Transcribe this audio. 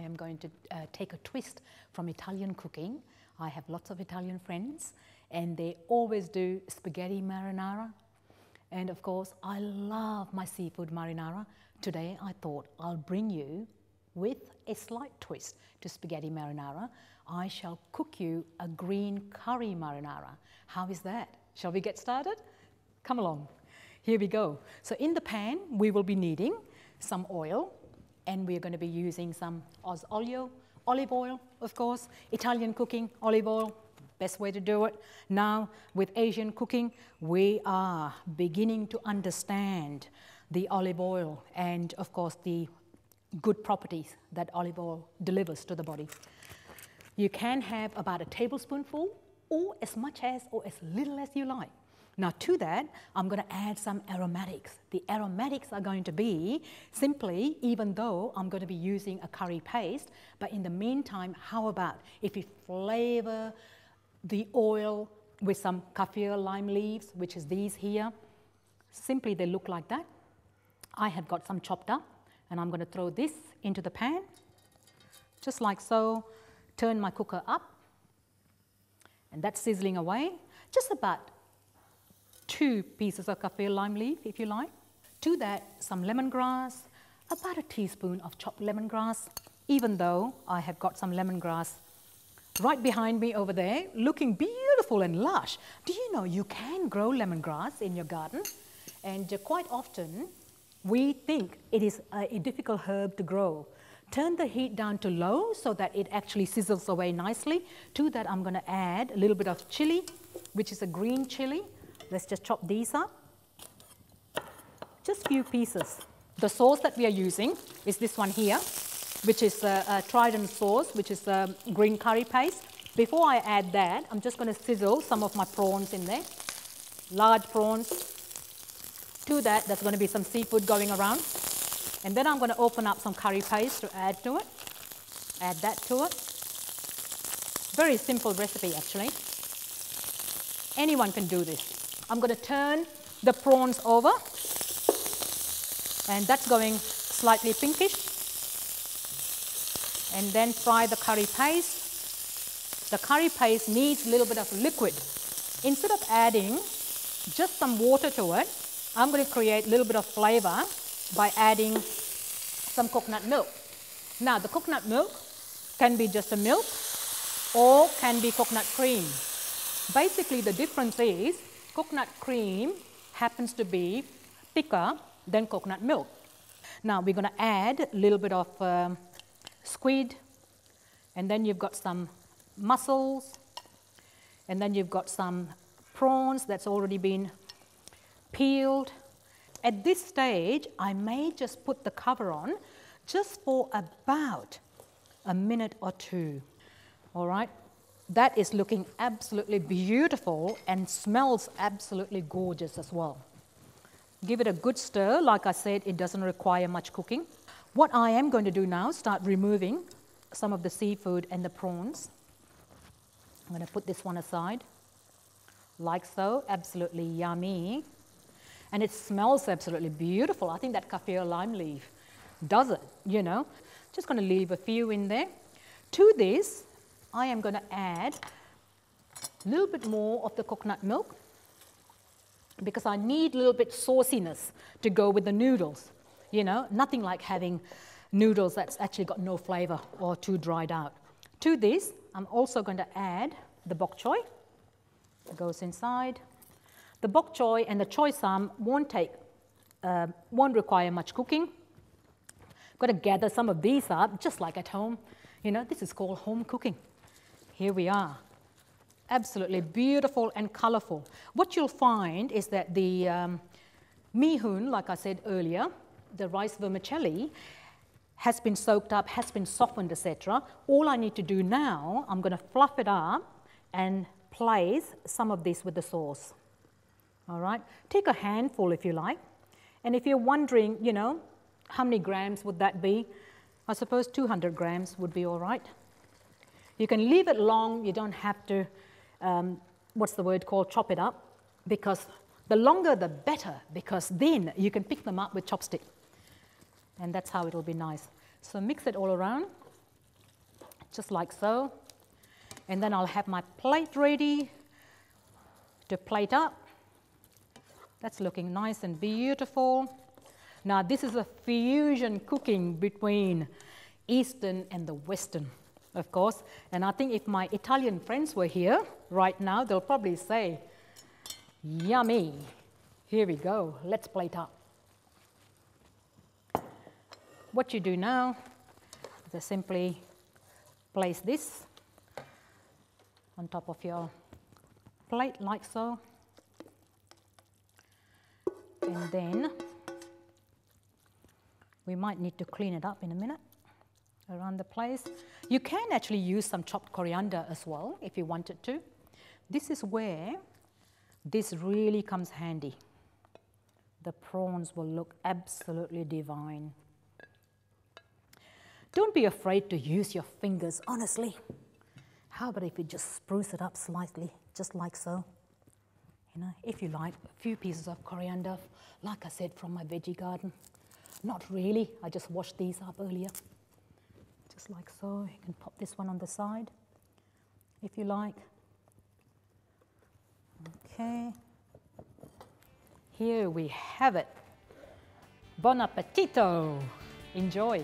am going to take a twist from Italian cooking. I have lots of Italian friends and they always do spaghetti marinara. And of course, I love my seafood marinara. Today, I thought I'll bring you with a slight twist to spaghetti marinara. I shall cook you a green curry marinara. How is that? Shall we get started? Come along. Here we go. So in the pan, we will be needing some oil, and we're going to be using some olive oil, of course. Italian cooking, olive oil, best way to do it. Now, with Asian cooking, we are beginning to understand the olive oil and, of course, the good properties that olive oil delivers to the body. You can have about a tablespoonful or as much as or as little as you like. Now to that, I'm going to add some aromatics. The aromatics are going to be simply, even though I'm going to be using a curry paste, but in the meantime, how about if you flavor the oil with some kaffir lime leaves, which is these here. Simply they look like that. I have got some chopped up, and I'm going to throw this into the pan, just like so. Turn my cooker up, and that's sizzling away. Just about 2 pieces of kaffir lime leaf, if you like. To that, some lemongrass, about a teaspoon of chopped lemongrass, even though I have got some lemongrass right behind me over there, looking beautiful and lush. Do you know you can grow lemongrass in your garden? And quite often, we think it is a difficult herb to grow. Turn the heat down to low so that it actually sizzles away nicely. To that, I'm going to add a little bit of chili, which is a green chili. Let's just chop these up. Just a few pieces. The sauce that we are using is this one here, which is a Trident sauce, which is a green curry paste. Before I add that, I'm just going to sizzle some of my prawns in there. Large prawns. To that, there's going to be some seafood going around. And then I'm going to open up some curry paste to add to it. Add that to it. Very simple recipe, actually. Anyone can do this. I'm going to turn the prawns over. And that's going slightly pinkish. And then fry the curry paste. The curry paste needs a little bit of liquid. Instead of adding just some water to it, I'm going to create a little bit of flavor by adding some coconut milk. Now, the coconut milk can be just a milk or can be coconut cream. Basically, the difference is coconut cream happens to be thicker than coconut milk. Now, we're going to add a little bit of squid, and then you've got some mussels, and then you've got some prawns that's already been peeled. At this stage, I may just put the cover on just for about a minute or two. All right, that is looking absolutely beautiful and smells absolutely gorgeous as well. Give it a good stir. Like I said, it doesn't require much cooking. What I am going to do now, start removing some of the seafood and the prawns. I'm going to put this one aside, like so. Absolutely yummy. And it smells absolutely beautiful. I think that kaffir lime leaf does it, you know. Just going to leave a few in there. To this, I am going to add a little bit more of the coconut milk because I need a little bit sauciness to go with the noodles. You know, nothing like having noodles that's actually got no flavor or too dried out. To this, I'm also going to add the bok choy. It goes inside. The bok choy and the choy sam won't require much cooking. Got to gather some of these up, just like at home. You know, this is called home cooking. Here we are. Absolutely beautiful and colorful. What you'll find is that the mihun, like I said earlier, the rice vermicelli, has been soaked up, has been softened, etc. All I need to do now, I'm going to fluff it up and place some of this with the sauce. All right, take a handful if you like. And if you're wondering, you know, how many grams would that be? I suppose 200 grams would be all right. You can leave it long. You don't have to, what's the word called, chop it up. Because the longer the better, because then you can pick them up with chopstick. And that's how it'll be nice. So mix it all around. just like so. And then I'll have my plate ready to plate up. That's looking nice and beautiful. Now this is a fusion cooking between Eastern and the Western, of course. And I think if my Italian friends were here right now, they'll probably say, yummy. Here we go, let's plate up. What you do now is just simply place this on top of your plate like so. And then we might need to clean it up in a minute around the place. You can actually use some chopped coriander as well if you wanted to. This is where this really comes handy. The prawns will look absolutely divine. Don't be afraid to use your fingers, honestly. How about if you just spruce it up slightly, just like so? You know, if you like, a few pieces of coriander, like I said, from my veggie garden. Not really, I just washed these up earlier. Just like so. You can pop this one on the side, if you like. Okay. Here we have it. Buon appetito! Enjoy!